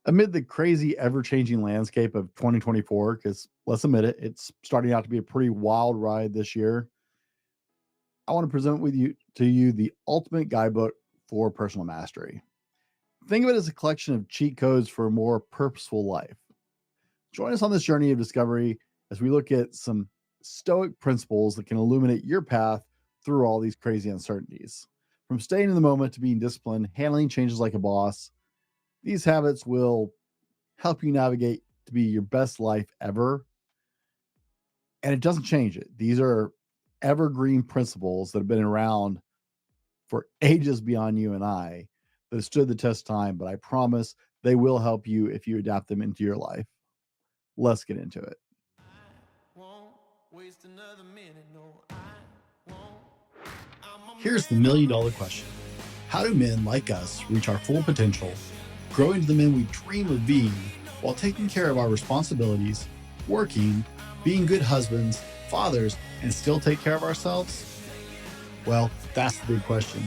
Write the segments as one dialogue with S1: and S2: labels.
S1: Amid the crazy, ever-changing landscape of 2024, because let's admit it, it's starting out to be a pretty wild ride this year. I want to present to you the ultimate guidebook for personal mastery. Think of it as a collection of cheat codes for a more purposeful life. Join us on this journey of discovery as we look at some Stoic principles that can illuminate your path through all these crazy uncertainties. From staying in the moment to being disciplined, handling changes like a boss, these habits will help you navigate to be your best life ever. And it doesn't change it. These are evergreen principles that have been around for ages beyond you and I that have stood the test of time, but I promise they will help you if you adapt them into your life. Let's get into it.
S2: Here's the $1,000,000 question. How do men like us reach our full potential, grow into the men we dream of being, while taking care of our responsibilities, working, being good husbands, fathers, and still take care of ourselves? Well, that's the big question.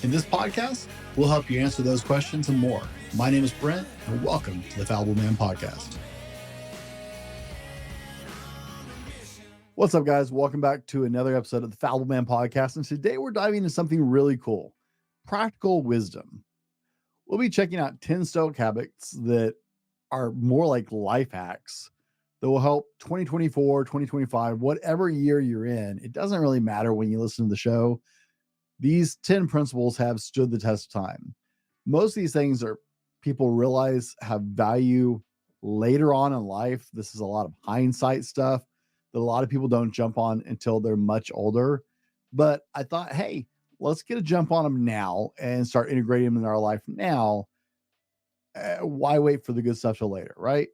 S2: In this podcast, we'll help you answer those questions and more. My name is Brent, and welcome to the Fallible Man Podcast.
S1: What's up, guys? Welcome back to another episode of the Fallible Man Podcast. And today we're diving into something really cool, practical wisdom. We'll be checking out 10 Stoic habits that are more like life hacks that will help 2024, 2025, whatever year you're in. It doesn't really matter when you listen to the show. These 10 principles have stood the test of time. Most of these things are people realize have value later on in life. This is a lot of hindsight stuff that a lot of people don't jump on until they're much older. But I thought, hey, let's get a jump on them now and start integrating them in our life now. Why wait for the good stuff till later, right?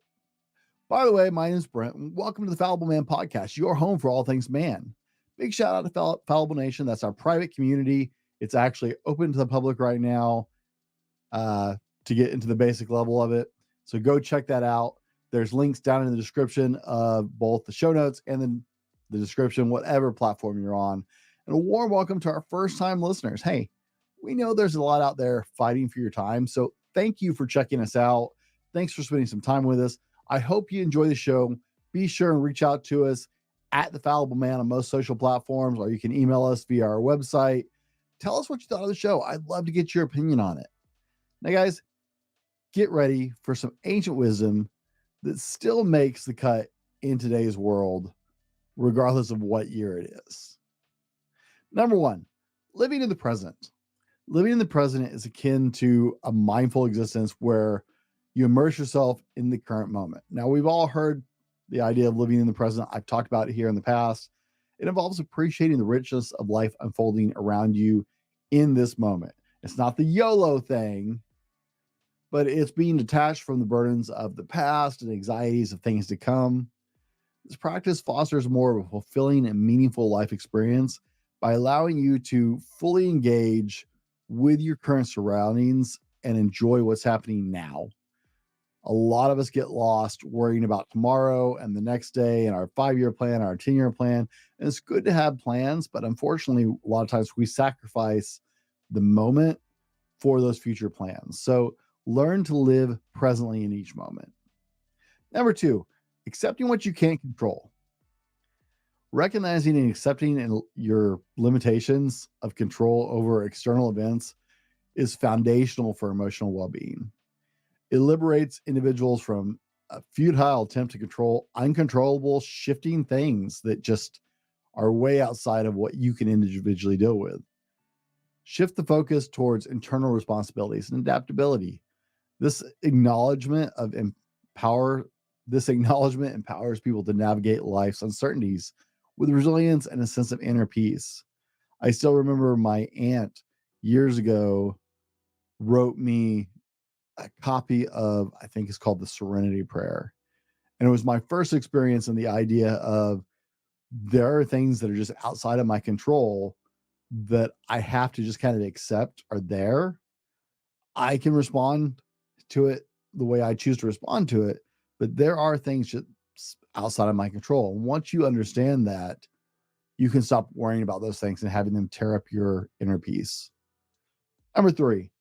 S1: By the way, my name is Brent, and welcome to the Fallible Man Podcast, your home for all things man. Big shout out to Fallible Nation. That's our private community. It's actually open to the public right now to get into the basic level of it. So go check that out. There's links down in the description of both the show notes and then the description, whatever platform you're on. And a warm welcome to our first-time listeners. Hey, we know there's a lot out there fighting for your time, so thank you for checking us out. Thanks for spending some time with us. I hope you enjoy the show. Be sure and reach out to us at The Fallible Man on most social platforms, or you can email us via our website. Tell us what you thought of the show. I'd love to get your opinion on it. Now, guys, get ready for some ancient wisdom that still makes the cut in today's world, regardless of what year it is. Number one, living in the present. Living in the present is akin to a mindful existence where you immerse yourself in the current moment. Now, we've all heard the idea of living in the present. I've talked about it here in the past. It involves appreciating the richness of life unfolding around you in this moment. It's not the YOLO thing, but it's being detached from the burdens of the past and anxieties of things to come. This practice fosters more of a fulfilling and meaningful life experience by allowing you to fully engage with your current surroundings and enjoy what's happening now. A lot of us get lost worrying about tomorrow and the next day and our 5-year plan, our 10-year plan. And it's good to have plans, but unfortunately, a lot of times we sacrifice the moment for those future plans. So learn to live presently in each moment. Number two, accepting what you can't control. Recognizing and accepting your limitations of control over external events is foundational for emotional well-being. It liberates individuals from a futile attempt to control uncontrollable shifting things that just are way outside of what you can individually deal with. Shift the focus towards internal responsibilities and adaptability. This acknowledgement empowers people to navigate life's uncertainties with resilience and a sense of inner peace. I still remember my aunt years ago wrote me a copy of, I think it's called the Serenity Prayer. And it was my first experience in the idea of there are things that are just outside of my control that I have to just kind of accept are there. I can respond to it the way I choose to respond to it, but there are things just outside of my control. And once you understand that, you can stop worrying about those things and having them tear up your inner peace. Number three,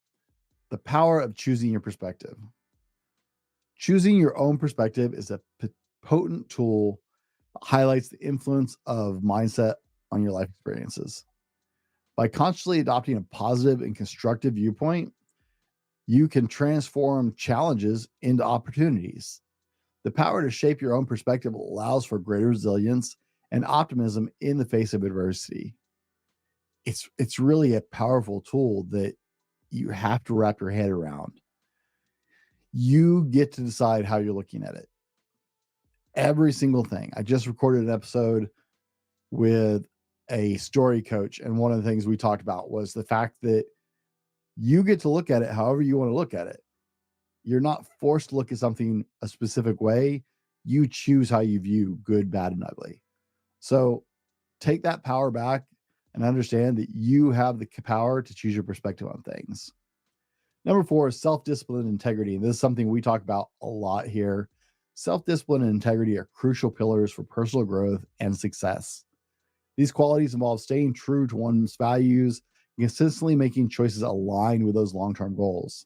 S1: the power of choosing your perspective. Choosing your own perspective is a potent tool that highlights the influence of mindset on your life experiences. By consciously adopting a positive and constructive viewpoint, you can transform challenges into opportunities. The power to shape your own perspective allows for greater resilience and optimism in the face of adversity. It's really a powerful tool that you have to wrap your head around. You get to decide how you're looking at it. Every single thing. I just recorded an episode with a story coach, and one of the things we talked about was the fact that you get to look at it however you want to look at it. You're not forced to look at something a specific way. You choose how you view good, bad, and ugly. So take that power back and understand that you have the power to choose your perspective on things. Number 4 is self-discipline and integrity. And this is something we talk about a lot here. Self-discipline and integrity are crucial pillars for personal growth and success. These qualities involve staying true to one's values and consistently making choices aligned with those long-term goals.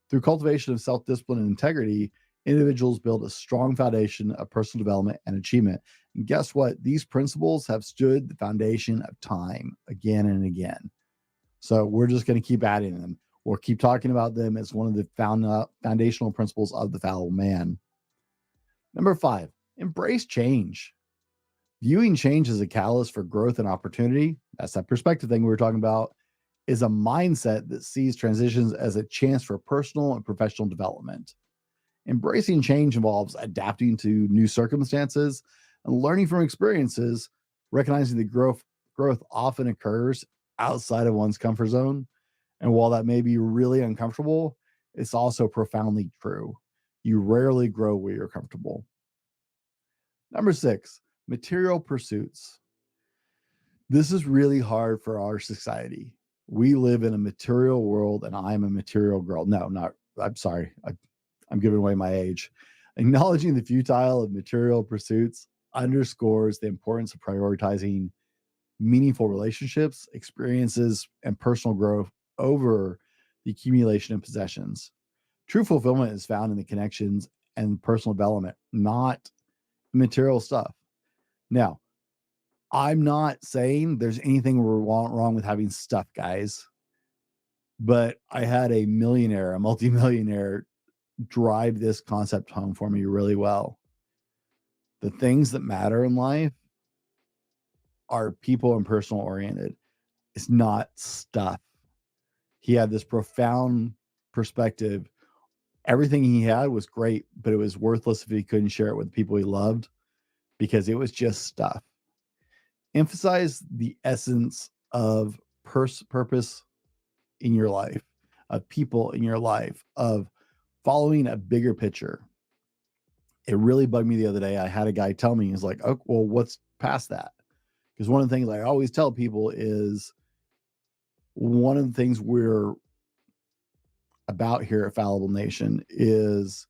S1: Through cultivation of self-discipline and integrity, individuals build a strong foundation of personal development and achievement. And guess what? These principles have stood the foundation of time again and again. So we're just going to keep adding them. We'll keep talking about them as one of the foundational principles of the Fallible Man. Number 5, embrace change. Viewing change as a catalyst for growth and opportunity, that's that perspective thing we were talking about, is a mindset that sees transitions as a chance for personal and professional development. Embracing change involves adapting to new circumstances and learning from experiences, recognizing that growth often occurs outside of one's comfort zone. And while that may be really uncomfortable, it's also profoundly true. You rarely grow where you're comfortable. Number 6, material pursuits. This is really hard for our society. We live in a material world, and I'm a material girl. I'm sorry. I'm giving away my age. Acknowledging the futile of material pursuits underscores the importance of prioritizing meaningful relationships, experiences, and personal growth over the accumulation of possessions. True fulfillment is found in the connections and personal development, not material stuff. Now, I'm not saying there's anything wrong with having stuff, guys, but I had a multimillionaire drive this concept home for me really well. The things that matter in life are people and personal oriented. It's not stuff. He had this profound perspective. Everything he had was great, but it was worthless if he couldn't share it with the people he loved because it was just stuff. Emphasize the essence of purpose in your life, of people in your life, of following a bigger picture. It really bugged me the other day. I had a guy tell me, he's like, oh, well, what's past that? Because one of the things I always tell people is one of the things we're about here at Fallible Nation is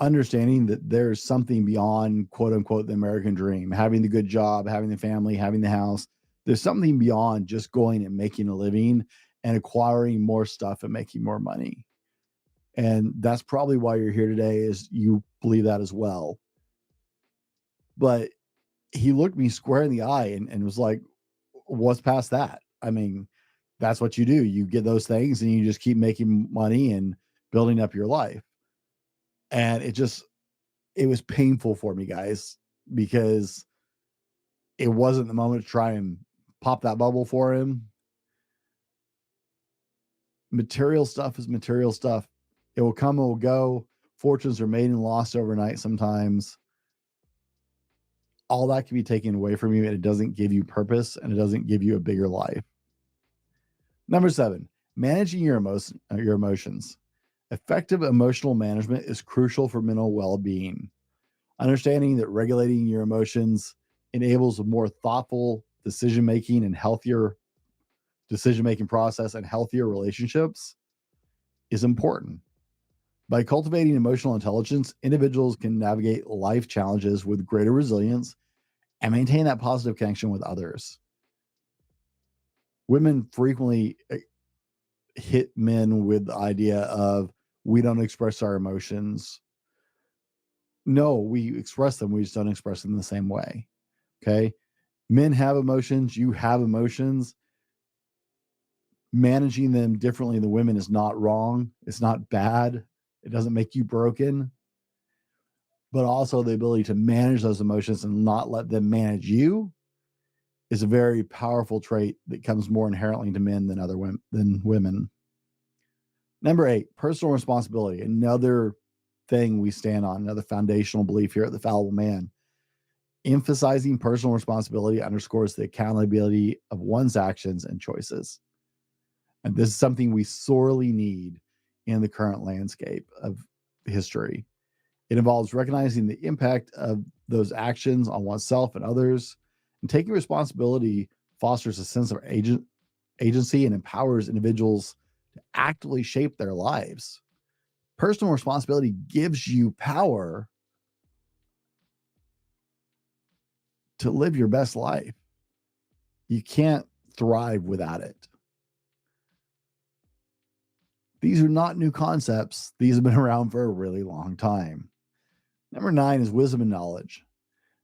S1: understanding that there's something beyond, quote unquote, the American dream, having the good job, having the family, having the house. There's something beyond just going and making a living and acquiring more stuff and making more money. And that's probably why you're here today, is you believe that as well. But he looked me square in the eye and was like, what's past that? I mean, that's what you do. You get those things and you just keep making money and building up your life. And it was painful for me, guys, because it wasn't the moment to try and pop that bubble for him. Material stuff is material stuff. It will come, it will go. Fortunes are made and lost overnight sometimes. All that can be taken away from you, and it doesn't give you purpose, and it doesn't give you a bigger life. Number 7, managing your emotions. Effective emotional management is crucial for mental well-being. Understanding that regulating your emotions enables a more thoughtful decision-making and healthier decision-making process and healthier relationships is important. By cultivating emotional intelligence, individuals can navigate life challenges with greater resilience and maintain that positive connection with others. Women frequently hit men with the idea of, we don't express our emotions. No, we express them. We just don't express them the same way. Okay. Men have emotions. You have emotions. Managing them differently than women is not wrong. It's not bad. It doesn't make you broken. But also the ability to manage those emotions and not let them manage you is a very powerful trait that comes more inherently to men than women. Number 8, personal responsibility. Another thing we stand on, another foundational belief here at the Fallible Man. Emphasizing personal responsibility underscores the accountability of one's actions and choices. And this is something we sorely need in the current landscape of history. It involves recognizing the impact of those actions on oneself and others, and taking responsibility fosters a sense of agency and empowers individuals to actively shape their lives. Personal responsibility gives you power to live your best life. You can't thrive without it. These are not new concepts. These have been around for a really long time. Number 9 is wisdom and knowledge.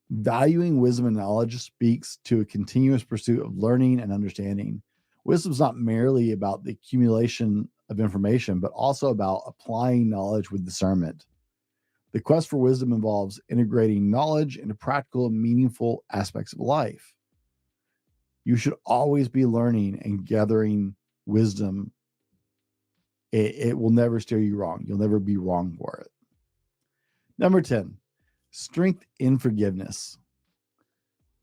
S1: Valuing wisdom and knowledge speaks to a continuous pursuit of learning and understanding. Wisdom is not merely about the accumulation of information, but also about applying knowledge with discernment. The quest for wisdom involves integrating knowledge into practical and meaningful aspects of life. You should always be learning and gathering wisdom. It will never steer you wrong. You'll never be wrong for it. Number 10, strength in forgiveness.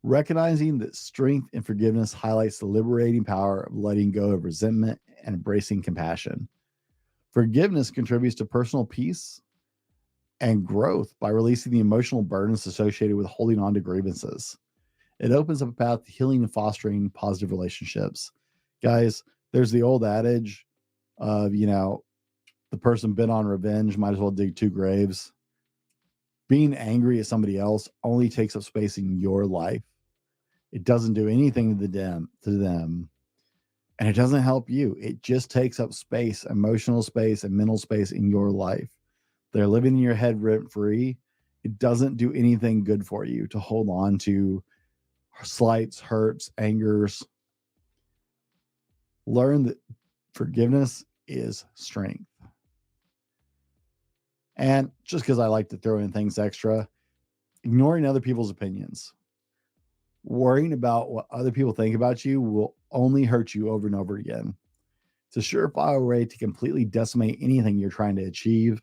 S1: Recognizing that strength in forgiveness highlights the liberating power of letting go of resentment and embracing compassion. Forgiveness contributes to personal peace and growth by releasing the emotional burdens associated with holding on to grievances. It opens up a path to healing and fostering positive relationships. Guys, there's the old adage of, the person bent on revenge might as well dig 2 graves. Being angry at somebody else only takes up space in your life. It doesn't do anything to them, and it doesn't help you. It just takes up space, emotional space and mental space in your life. They're living in your head rent free. It doesn't do anything good for you to hold on to slights, hurts, angers. Learn that forgiveness is strength. And just because I like to throw in things extra, ignoring other people's opinions. Worrying about what other people think about you will only hurt you over and over again. It's a surefire way to completely decimate anything you're trying to achieve.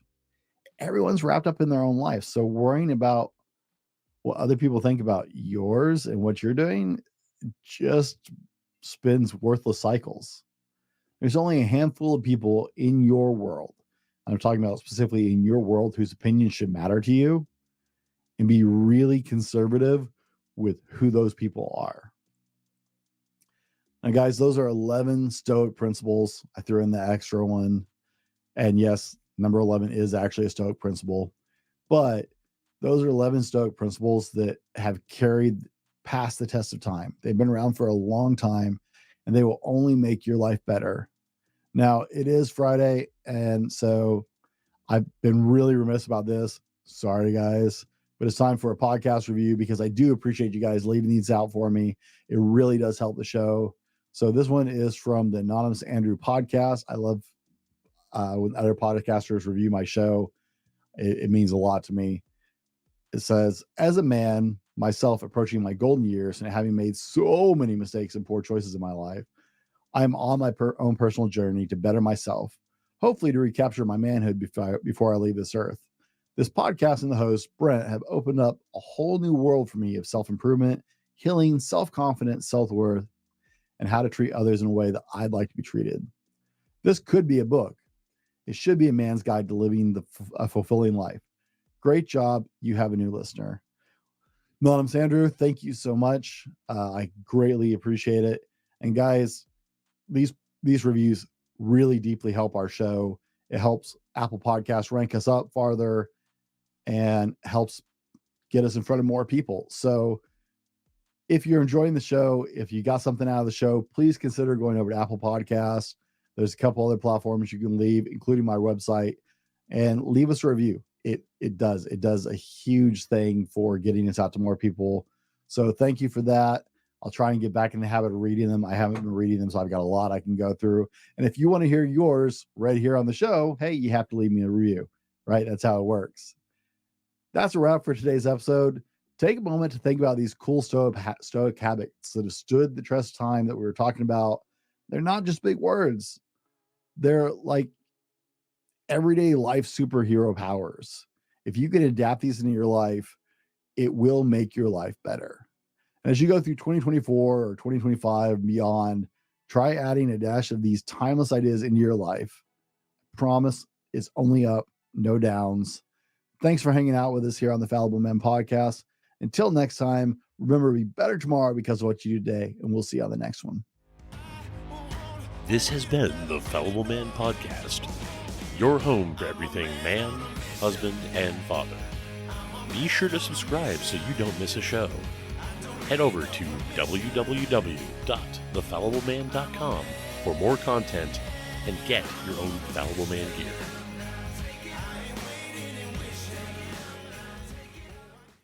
S1: Everyone's wrapped up in their own life. So worrying about what other people think about yours and what you're doing just spins worthless cycles. There's only a handful of people in your world. I'm talking about specifically in your world whose opinions should matter to you, and be really conservative with who those people are. Now, guys, those are 11 Stoic principles. I threw in the extra one. And yes, number 11 is actually a Stoic principle. But those are 11 Stoic principles that have carried past the test of time. They've been around for a long time, and they will only make your life better. Now, it is Friday, and so I've been really remiss about this. Sorry, guys. But it's time for a podcast review because I do appreciate you guys leaving these out for me. It really does help the show. So this one is from the Anonymous Andrew podcast. I love when other podcasters review my show. It means a lot to me. It says, as a man, myself approaching my golden years and having made so many mistakes and poor choices in my life, I'm on my own personal journey to better myself, hopefully to recapture my manhood before I leave this earth. This podcast and the host, Brent, have opened up a whole new world for me of self-improvement, healing, self-confidence, self-worth, and how to treat others in a way that I'd like to be treated. This could be a book. It should be a man's guide to living a fulfilling life. Great job. You have a new listener. Anonymous Andrew, thank you so much. I greatly appreciate it. And guys, these reviews really deeply help our show. It helps Apple Podcasts rank us up farther and helps get us in front of more people. So if you're enjoying the show, if you got something out of the show, please consider going over to Apple Podcasts. There's a couple other platforms you can leave, including my website, and leave us a review. it does a huge thing for getting us out to more people. So thank you for that. I'll try and get back in the habit of reading them. I haven't been reading them, so I've got a lot I can go through. And if you want to hear yours right here on the show, hey, you have to leave me a review, right? That's how it works. That's a wrap for today's episode. Take a moment to think about these cool Stoic habits that have stood the test of time that we were talking about. They're not just big words. They're like everyday life superhero powers. If you can adapt these into your life, it will make your life better. And as you go through 2024 or 2025 and beyond, try adding a dash of these timeless ideas into your life. I promise it's only up, no downs. Thanks for hanging out with us here on the Fallible Man Podcast. Until next time, remember to be better tomorrow because of what you do today, and we'll see you on the next one.
S3: This has been the Fallible Man Podcast, your home for everything man, husband, and father. Be sure to subscribe so you don't miss a show. Head over to www.thefallibleman.com for more content and get your own Fallible Man gear.